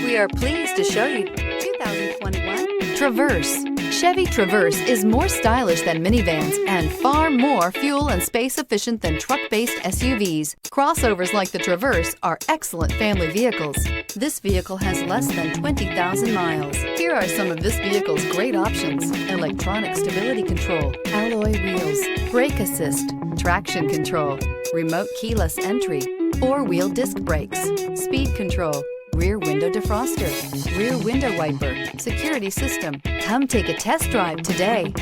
We are pleased to show you 2021 Traverse. Chevy Traverse is more stylish than minivans and far more fuel and space efficient than truck-based SUVs. Crossovers like the Traverse are excellent family vehicles. This vehicle has less than 20,000 miles. Here are some of this vehicle's great options: electronic stability control, alloy wheels, brake assist, traction control, remote keyless entry, four-wheel disc brakes, speed control, rear window defroster, rear window wiper, security system. Come take a test drive today.